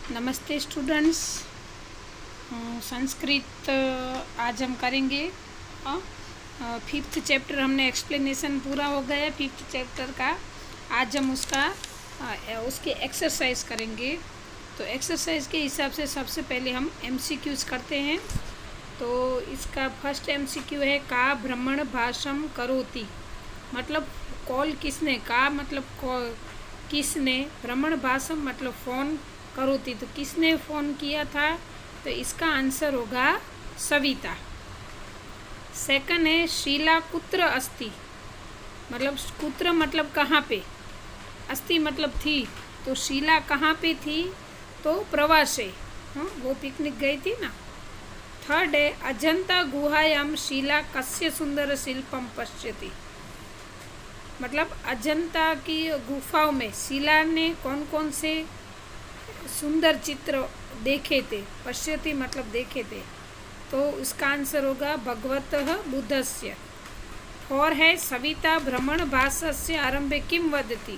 नमस्ते स्टूडेंट्स। संस्कृत आज हम करेंगे। फिफ्थ चैप्टर हमने एक्सप्लेनेशन पूरा हो गया फिफ्थ चैप्टर का। आज हम उसके एक्सरसाइज करेंगे। तो एक्सरसाइज के हिसाब से सबसे पहले हम एमसीक्यूज करते हैं। तो इसका फर्स्ट एमसीक्यू है का भ्रमण भाषम करोति, मतलब कॉल किसने, का मतलब किसने, भ्रमण भाषम मतलब फ़ोन करोती तो किसने फ़ोन किया था, तो इसका आंसर होगा सविता। सेकंड है शीला कुत्र अस्ति, मतलब कुत्र मतलब कहाँ पे, अस्ति मतलब थी, तो शीला कहाँ पे थी, तो प्रवासे, वो पिकनिक गई थी ना। थर्ड है अजंता गुहायाम शीला कस्य सुंदर शिल्पम पश्यति, मतलब अजंता की गुफाओं में शीला ने कौन कौन से सुंदर चित्र देखे थे, पश्यति मतलब देखे थे, तो उसका आंसर होगा भगवतः बुद्धस्य। और है सविता भ्रमण भाषस्य आरंभे किम वदति,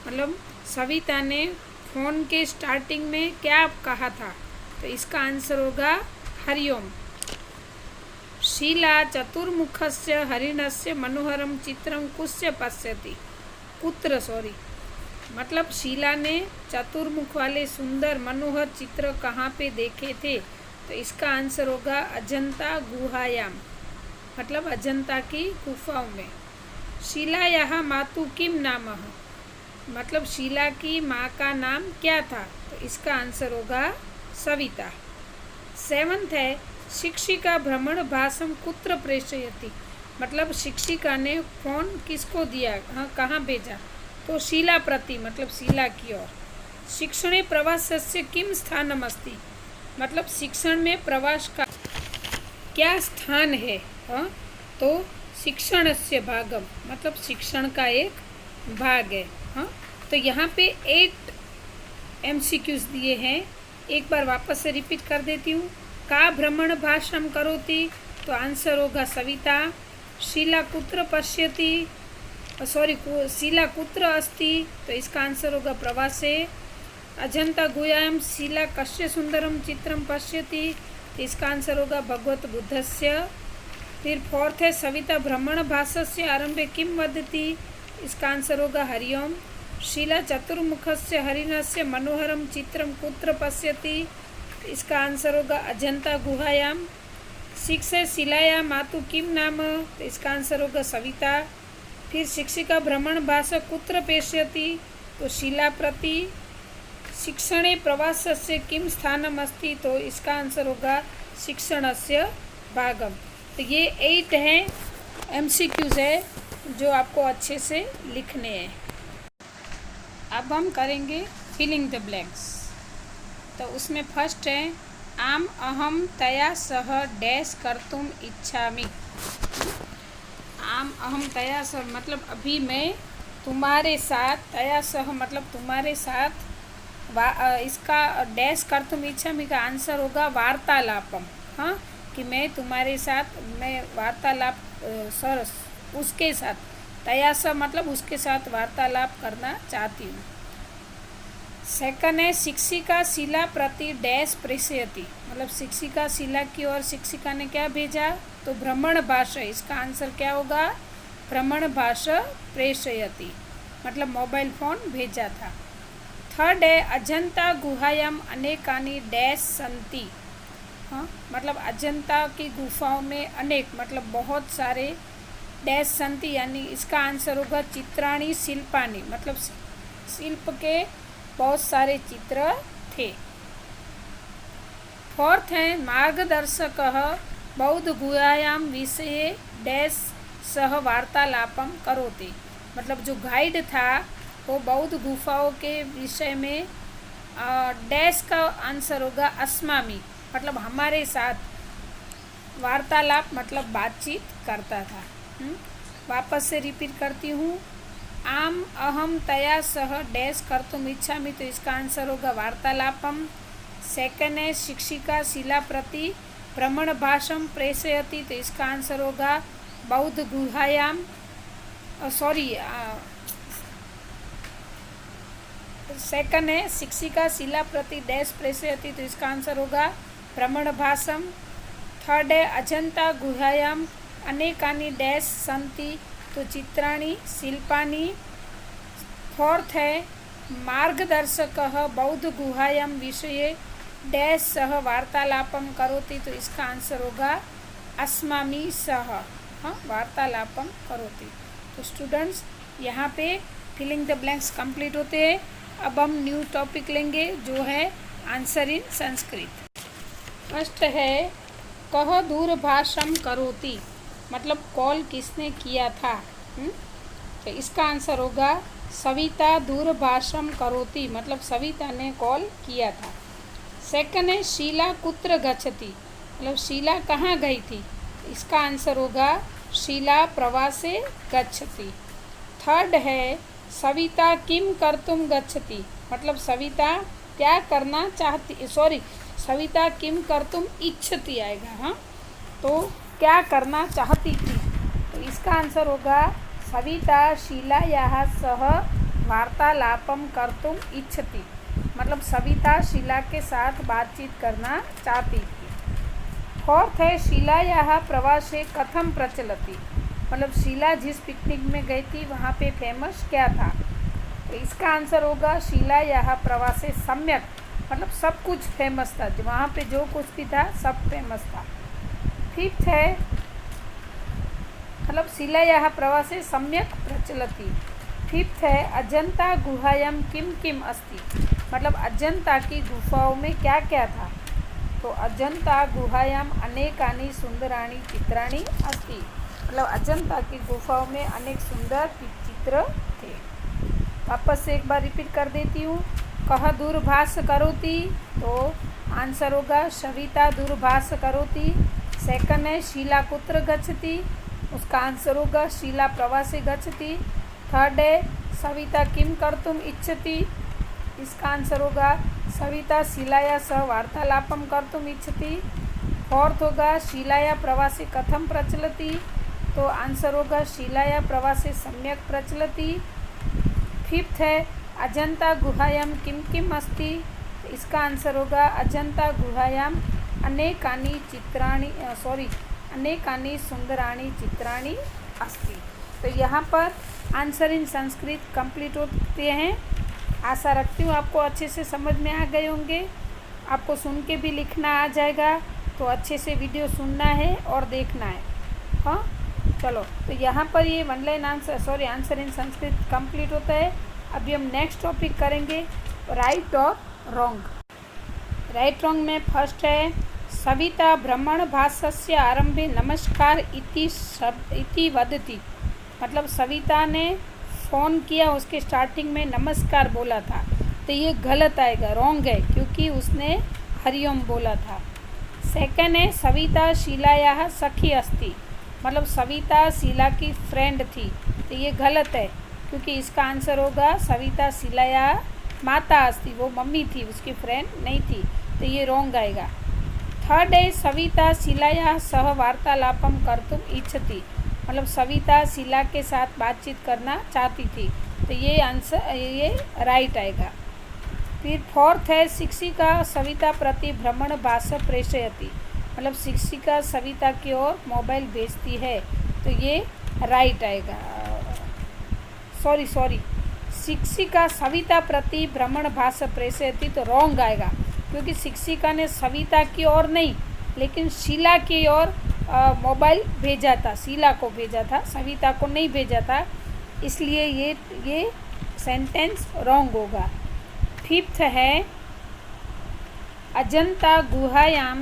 मतलब सविता ने फोन के स्टार्टिंग में क्या कहा था, तो इसका आंसर होगा हरिओम। शीला चतुर्मुखस्य हरिणस्य मनोहरम चित्रम कुस्य पश्यति, कुत्र मतलब शीला ने चतुर्मुख वाले सुंदर मनोहर चित्र कहाँ पे देखे थे, तो इसका आंसर होगा अजंता गुहायाम, मतलब अजंता की गुफाओं में। शीला यहाँ मातु किम नाम, मतलब शीला की माँ का नाम क्या था, तो इसका आंसर होगा सविता। सेवंथ है शिक्षिका भ्रमण भाषम कुत्र प्रेषयति, मतलब शिक्षिका ने फोन किसको दिया, कहाँ भेजा, तो शीला प्रति मतलब शीला की ओर। शिक्षणे प्रवासस्य किम स्थानम अस्ति, मतलब शिक्षण में प्रवास का क्या स्थान है, तो शिक्षणस्य भागम मतलब शिक्षण का एक भाग है। तो यहाँ पे 8 एमसीक्यूज दिए हैं, एक बार वापस से रिपीट कर देती हूँ। का भ्रमण भाषण करोति, तो आंसर होगा सविता। शीला कुत्र पश्यति, शीला कुत्र अस्ति, तो इसका आंसर होगा प्रवासे। अजंता गुहायाम शीला कस्य सुंदरम चित्रम पश्यति, तो इसका आंसर होगा भगवत बुद्धस्य। फिर फोर्थ है सविता भ्रमण भाषस्य आरंभे किम वदति, इसका आंसर होगा हरिओम। शीला चतुर्मुखस्य हरिणस्य मनोहरम चित्रम कुत्र पश्यति, इसका आंसर होगा अजंता गुहायाम। 6 है शीलाया मातु किम नाम, तो इसका आंसर होगा सविता। फिर शिक्षिका भ्रमण भाषा कुत्र प्रेषयति, तो शीला प्रति। शिक्षणे प्रवासस्य किम स्थानम अस्ति, तो इसका आंसर होगा शिक्षणस्य भागम। तो ये 8 हैं एमसीक्यूज है जो आपको अच्छे से लिखने हैं। अब हम करेंगे फिलिंग द ब्लैंक्स। तो उसमें फर्स्ट है आम अहम तया सह डैश कर्तुम इच्छामि। आम अहम तया सह मतलब अभी मैं तुम्हारे साथ, तया सह मतलब तुम्हारे साथ, इसका डैश कर्तुम इच्छामि का आंसर होगा वार्तालापम। कि मैं तुम्हारे साथ, मैं वार्तालाप उसके साथ, तया सह मतलब उसके साथ वार्तालाप करना चाहती हूँ। सेकंड है शिक्षिका शीला प्रति डैश प्रेषयति, मतलब शिक्षिका शीला की ओर शिक्षिका ने क्या भेजा, तो भ्रमण भाषा, इसका आंसर क्या होगा भ्रमण भाषा प्रेषयति, मतलब मोबाइल फ़ोन भेजा था। थर्ड है अजंता गुहायाम अनेकानि डैश संति, मतलब अजंता की गुफाओं में अनेक मतलब बहुत सारे डैश संति, यानी इसका आंसर होगा चित्राणि शिल्पानि, मतलब शिल्प के बहुत सारे चित्र थे। फोर्थ है मार्गदर्शक बौद्ध गुहायाम विषये डैश सह वार्तालापम करोति, मतलब जो गाइड था वो बौद्ध गुफाओं के विषय में डैश का आंसर होगा अस्मामी, मतलब हमारे साथ वार्तालाप मतलब बातचीत करता था। वापस से रिपीट करती हूँ। आम अहम तया सह डैश कर्तुम इच्छामि, तो इसका आंसर होगा वार्तालापम। सेकंड है शिक्षिका शीला प्रति भ्रमण भाषम प्रेषयति, तो इसका आंसर होगा बौद्ध गुहायाम सेकंड है शिक्षिका शिला प्रति डैश प्रेषयति, तो इसका आंसर होगा भ्रमणभासम। थर्ड है अजंता गुहायाम अनेकानि डैश सन्ति, तो चित्राणि शिल्पानि। फोर्थ है मार्गदर्शकः बौद्ध गुहायां विषये डैश सह वार्तालापं करोति, तो इसका आंसर होगा अस्मामि सह वार्तालापं करोति। तो स्टूडेंट्स यहाँ पे फिलिंग द ब्लैंक्स कंप्लीट होते हैं। अब हम न्यू टॉपिक लेंगे जो है आंसर इन संस्कृत। फर्स्ट है कह दूरभाषम करोति, मतलब कॉल किसने किया था। तो इसका आंसर होगा सविता दूरभाषम करोति, मतलब सविता ने कॉल किया था। सेकंड है शीला कुत्र गच्छति, मतलब शीला कहाँ गई थी। इसका आंसर होगा शीला प्रवासे गच्छति। थर्ड है सविता किम कर्तुम गच्छति, मतलब सविता क्या करना चाहती, सविता किम कर्तुम इच्छति आएगा। हाँ, तो क्या करना चाहती थी। तो इसका आंसर होगा सविता शीलायाः सह वार्तालापं कर्तुम इच्छति, मतलब सविता शीला के साथ बातचीत करना चाहती थी। फोर्थ है शीलायाः प्रवासे कथम प्रचलति, मतलब शीला जिस पिकनिक में गई थी वहाँ पे फेमस क्या था। तो इसका आंसर होगा शीलायाः प्रवासे सम्यक, मतलब सब कुछ फेमस था, वहाँ पे जो कुछ भी था सब फेमस था। फिफ्थ है मतलब शीलायाः प्रवासे सम्यक प्रचलति। फिफ्थ है अजंता गुहायां किम किम अस्ति, मतलब अजंता की गुफाओं में क्या क्या था। तो अजंता गुहायां अनेकानि सुंदराणि चित्राणि अस्ति, मतलब अजंता की गुफाओं में अनेक सुंदर चित्र थे। वापस से एक बार रिपीट कर देती हूँ। कह दूरभाष करोति, तो आंसर होगा सविता दूरभाष करोति। सेकंड है शीला कुत्र गच्छति, उसका आंसर होगा शीला प्रवासे गच्छति। थर्ड है सविता किम कर्तुम इच्छति, इसका आंसर होगा सविता शीलाया सह वार्तालापम कर्तुम इच्छति। फोर्थ होगा शीलाया प्रवासे कथम प्रचलति, तो आंसर होगा शीलाया प्रवासे सम्यक प्रचलति। फिफ्थ है अजंता गुहायां किम किम अस्ति, इसका आंसर होगा अजंता गुहायां अनेकानि सुंदराणि चित्राणि अस्ति। तो यहाँ पर आंसर इन संस्कृत कंप्लीट होते हैं। आशा रखती हूँ आपको अच्छे से समझ में आ गए होंगे। आपको सुन के भी लिखना आ जाएगा, तो अच्छे से वीडियो सुनना है और देखना है। हाँ, चलो, तो यहाँ पर ये one line answer in Sanskrit complete होता है। अभी हम नेक्स्ट टॉपिक करेंगे राइट और रॉन्ग। राइट रॉन्ग में फर्स्ट है सविता भ्रमणभासस्य आरंभे नमस्कार इति वदति, मतलब सविता ने फ़ोन किया, उसके स्टार्टिंग में नमस्कार बोला था, तो ये गलत आएगा, रॉन्ग है, क्योंकि उसने हरिओम बोला था। सेकंड है सविता शीलायाः सखी अस्ति, मतलब सविता शीला की फ्रेंड थी, तो ये गलत है, क्योंकि इसका आंसर होगा सविता शीलायाः माता अस्ति, वो मम्मी थी, उसकी फ्रेंड नहीं थी, तो ये रॉन्ग आएगा। थर्ड है सविता शीलायाः सह वार्तालापम कर्तुम इच्छति, मतलब सविता शीला के साथ बातचीत करना चाहती थी, तो ये आंसर ये राइट आएगा। फिर फोर्थ है शिक्षिका सविता प्रति भ्रमणभाष प्रेषयति, मतलब शिक्षिका सविता की ओर मोबाइल भेजती है, तो ये राइट आएगा। सॉरी शिक्षिका सविता प्रति भ्रमणभाष प्रेषयति, तो रॉन्ग आएगा, क्योंकि शिक्षिका ने सविता की ओर नहीं, लेकिन शीला की ओर मोबाइल भेजा था, शीला को भेजा था, सविता को नहीं भेजा था, इसलिए ये सेंटेंस रॉन्ग होगा। फिफ्थ है अजंता गुहायां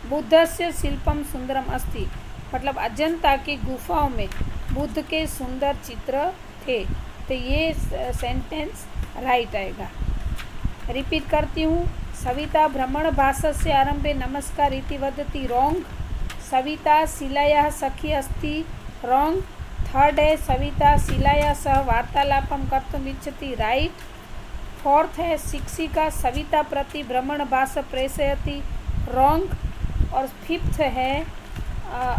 बुद्धस्य शिल्पम सुंदरम अस्ति, मतलब अजंता की गुफाओं में बुद्ध के सुंदर चित्र थे, तो ये सेंटेंस राइट आएगा। रिपीट करती हूँ, सविता भ्रमणभासस्य आरंभे नमस्कार इति वदति, रॉन्ग। सविता शीलायाः सखी अस्ति, रॉन्ग। थर्ड है सविता शीलाया सह वार्तालापम कर्तुम इच्छति, राइट। फोर्थ है शिक्षिका सविता प्रति भ्रमणभाष प्रेषयति, रॉन्ग। और फिफ्थ है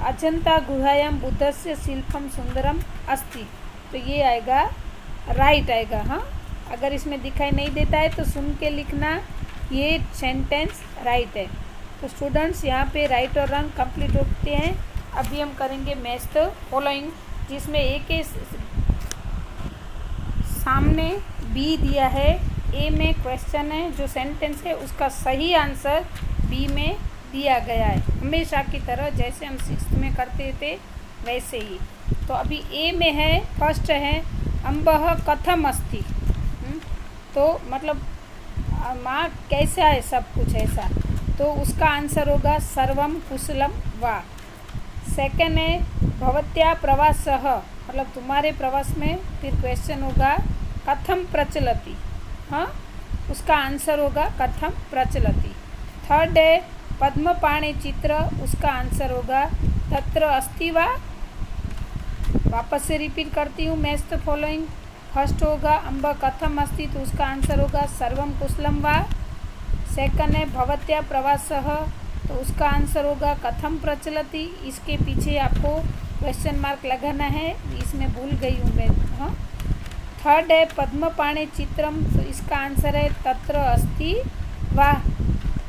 अजंता गुहायां बुद्धस्य शिल्पम सुंदरम अस्ति, तो ये आएगा राइट आएगा। हाँ, अगर इसमें दिखाई नहीं देता है तो सुन के लिखना, ये सेंटेंस राइट है। तो स्टूडेंट्स यहाँ पे राइट और रंग कंप्लीट होते हैं। अभी हम करेंगे मैच द फॉलोइंग, जिसमें ए के सामने बी दिया है, ए में क्वेश्चन है, जो सेंटेंस है उसका सही आंसर बी में दिया गया है, हमेशा की तरह जैसे हम 6th में करते थे वैसे ही। तो अभी ए में है, फर्स्ट है अम्बः कथम अस्ति, तो मतलब माँ कैसा है, सब कुछ ऐसा, तो उसका आंसर होगा सर्वम कुशलम वा। सेकंड है भवत्या प्रवासः, मतलब तुम्हारे प्रवास में, फिर क्वेश्चन होगा कथम प्रचलति, हाँ उसका आंसर होगा कथम प्रचलति। थर्ड है पद्मपाणि चित्र, उसका आंसर होगा तत्र अस्ति वा। वापस से रिपीट करती हूँ, मैच द फॉलोइंग। फर्स्ट होगा अम्ब कथम अस्ति, तो उसका आंसर होगा सर्वम कुशलम वा। सेकंड है भवत्या प्रवासः, तो उसका आंसर होगा कथम प्रचलति। इसके पीछे आपको क्वेश्चन मार्क लगाना है, इसमें भूल गई हूँ मैं, हाँ। थर्ड है पद्मपाणि चित्रम, तो इसका आंसर है तत्र अस्ति वा।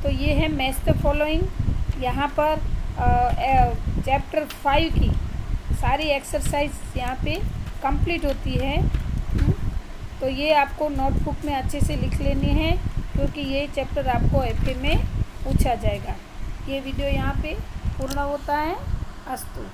तो ये है मैच द फॉलोइंग। यहाँ पर चैप्टर 5 की सारी एक्सरसाइज यहाँ पे कंप्लीट होती है। तो ये आपको नोटबुक में अच्छे से लिख लेनी है, क्योंकि ये चैप्टर आपको एफए में पूछा जाएगा। ये वीडियो यहाँ पे पूर्ण होता है। अस्तु।